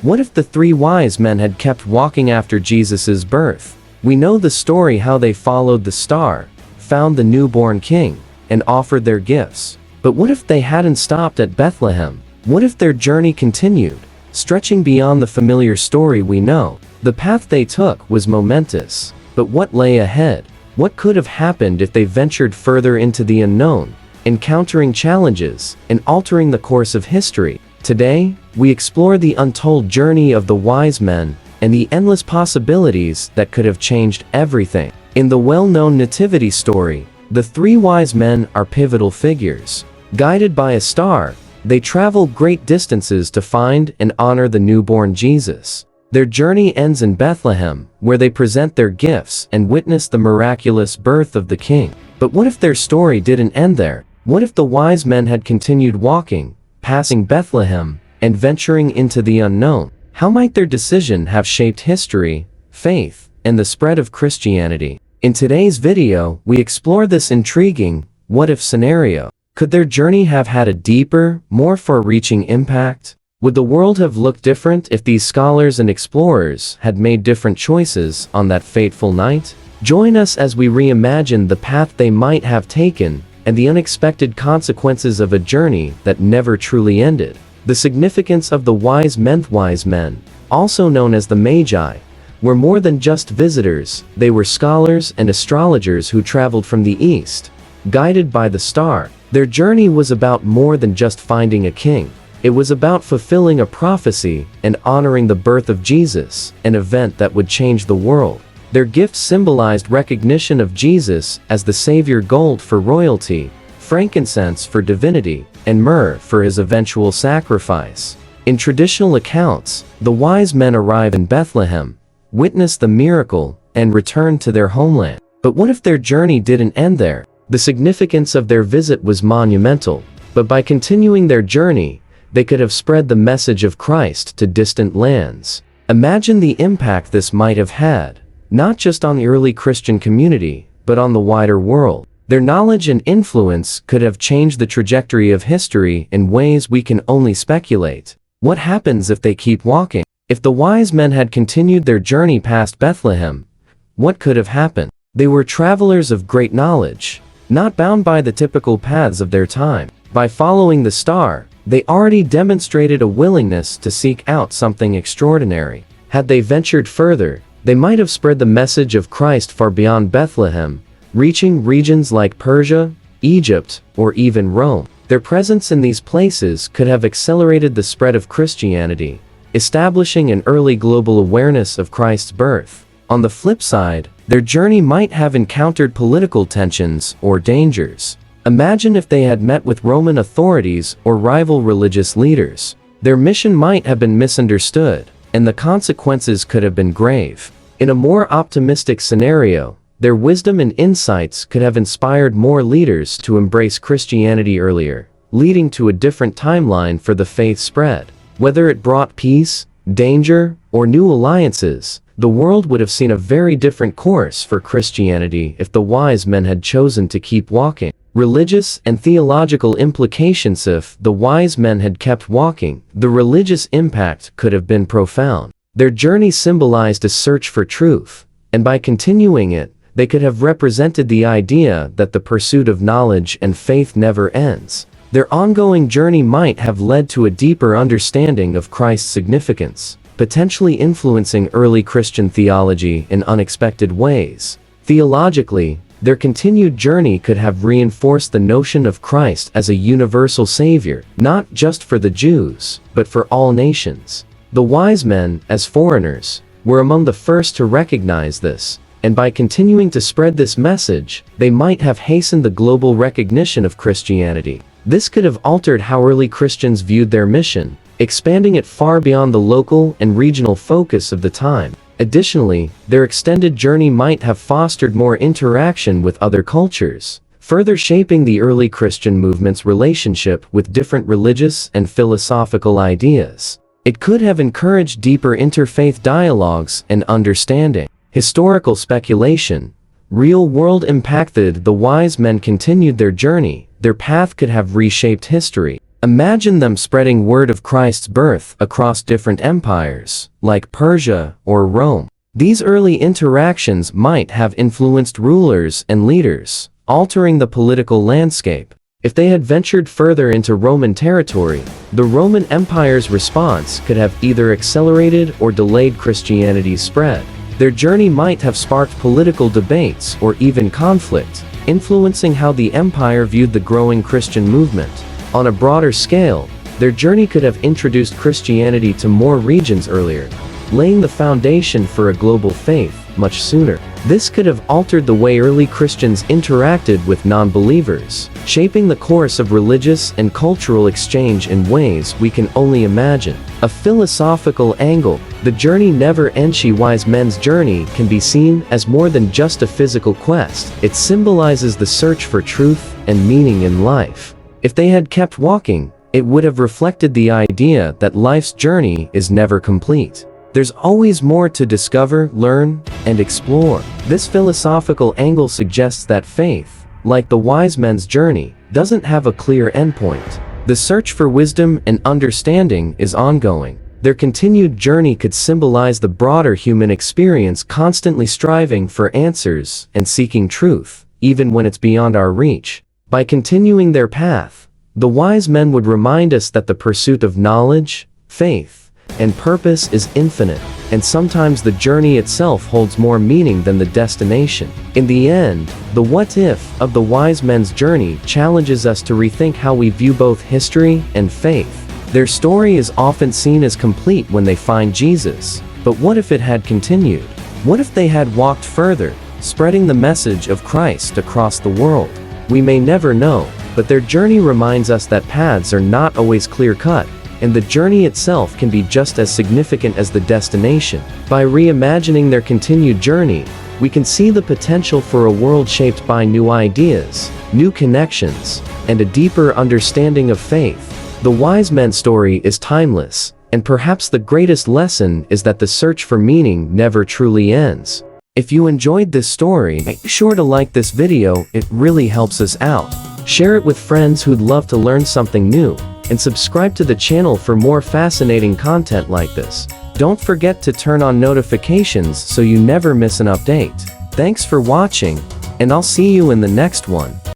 What if the three wise men had kept walking after Jesus' birth? We know the story how they followed the star, found the newborn king, and offered their gifts. But what if they hadn't stopped at Bethlehem? What if their journey continued, stretching beyond the familiar story we know? The path they took was momentous. But what lay ahead? What could have happened if they ventured further into the unknown, encountering challenges and altering the course of history? Today, we explore the untold journey of the wise men and the endless possibilities that could have changed everything. In the well-known nativity story, the three wise men are pivotal figures. Guided by a star, they travel great distances to find and honor the newborn Jesus. Their journey ends in Bethlehem, where they present their gifts and witness the miraculous birth of the king. But what if their story didn't end there? What if the wise men had continued walking, passing Bethlehem, and venturing into the unknown? How might their decision have shaped history, faith, and the spread of Christianity? In today's video, we explore this intriguing what-if scenario. Could their journey have had a deeper, more far-reaching impact? Would the world have looked different if these scholars and explorers had made different choices on that fateful night? Join us as we reimagine the path they might have taken and the unexpected consequences of a journey that never truly ended. The significance of the wise men, also known as the Magi, were more than just visitors. They were scholars and astrologers who traveled from the east, guided by the star. Their journey was about more than just finding a king. It was about fulfilling a prophecy and honoring the birth of Jesus, an event that would change the world. Their gifts symbolized recognition of Jesus as the Savior: gold for royalty, frankincense for divinity, and myrrh for his eventual sacrifice. In traditional accounts, the wise men arrive in Bethlehem, witness the miracle, and return to their homeland. But what if their journey didn't end there? The significance of their visit was monumental, but by continuing their journey, they could have spread the message of Christ to distant lands. Imagine the impact this might have had, not just on the early Christian community, but on the wider world. Their knowledge and influence could have changed the trajectory of history in ways we can only speculate. What happens if they keep walking? If the wise men had continued their journey past Bethlehem, what could have happened? They were travelers of great knowledge, not bound by the typical paths of their time. By following the star, they already demonstrated a willingness to seek out something extraordinary. Had they ventured further, they might have spread the message of Christ far beyond Bethlehem, reaching regions like Persia, Egypt, or even Rome. Their presence in these places could have accelerated the spread of Christianity, establishing an early global awareness of Christ's birth. On the flip side, their journey might have encountered political tensions or dangers. Imagine if they had met with Roman authorities or rival religious leaders. Their mission might have been misunderstood, and the consequences could have been grave. In a more optimistic scenario, their wisdom and insights could have inspired more leaders to embrace Christianity earlier, leading to a different timeline for the faith spread. Whether it brought peace, danger, or new alliances, the world would have seen a very different course for Christianity if the wise men had chosen to keep walking. Religious and theological implications. If the wise men had kept walking, the religious impact could have been profound. Their journey symbolized a search for truth, and by continuing it, they could have represented the idea that the pursuit of knowledge and faith never ends. Their ongoing journey might have led to a deeper understanding of Christ's significance, potentially influencing early Christian theology in unexpected ways. Theologically, their continued journey could have reinforced the notion of Christ as a universal Savior, not just for the Jews, but for all nations. The wise men, as foreigners, were among the first to recognize this, and by continuing to spread this message, they might have hastened the global recognition of Christianity. This could have altered how early Christians viewed their mission, expanding it far beyond the local and regional focus of the time. Additionally, their extended journey might have fostered more interaction with other cultures, further shaping the early Christian movement's relationship with different religious and philosophical ideas. It could have encouraged deeper interfaith dialogues and understanding. Historical speculation. Real-world impact. The wise men continued their journey, their path could have reshaped history. Imagine them spreading word of Christ's birth across different empires, like Persia or Rome. These early interactions might have influenced rulers and leaders, altering the political landscape. If they had ventured further into Roman territory, the Roman Empire's response could have either accelerated or delayed Christianity's spread. Their journey might have sparked political debates or even conflict, influencing how the empire viewed the growing Christian movement. On a broader scale, their journey could have introduced Christianity to more regions earlier, laying the foundation for a global faith much sooner. This could have altered the way early Christians interacted with non-believers, shaping the course of religious and cultural exchange in ways we can only imagine. A philosophical angle, the journey never ends. Wise men's journey can be seen as more than just a physical quest. It symbolizes the search for truth and meaning in life. If they had kept walking, it would have reflected the idea that life's journey is never complete. There's always more to discover, learn, and explore. This philosophical angle suggests that faith, like the wise men's journey, doesn't have a clear endpoint. The search for wisdom and understanding is ongoing. Their continued journey could symbolize the broader human experience, constantly striving for answers and seeking truth, even when it's beyond our reach. By continuing their path, the wise men would remind us that the pursuit of knowledge, faith, and purpose is infinite, and sometimes the journey itself holds more meaning than the destination. In the end, the what if of the wise men's journey challenges us to rethink how we view both history and faith. Their story is often seen as complete when they find Jesus, but what if it had continued? What if they had walked further, spreading the message of Christ across the world? We may never know, but their journey reminds us that paths are not always clear-cut, and the journey itself can be just as significant as the destination. By reimagining their continued journey, we can see the potential for a world shaped by new ideas, new connections, and a deeper understanding of faith. The wise men's story is timeless, and perhaps the greatest lesson is that the search for meaning never truly ends. If you enjoyed this story, make sure to like this video, it really helps us out. Share it with friends who'd love to learn something new, and subscribe to the channel for more fascinating content like this. Don't forget to turn on notifications so you never miss an update. Thanks for watching, and I'll see you in the next one.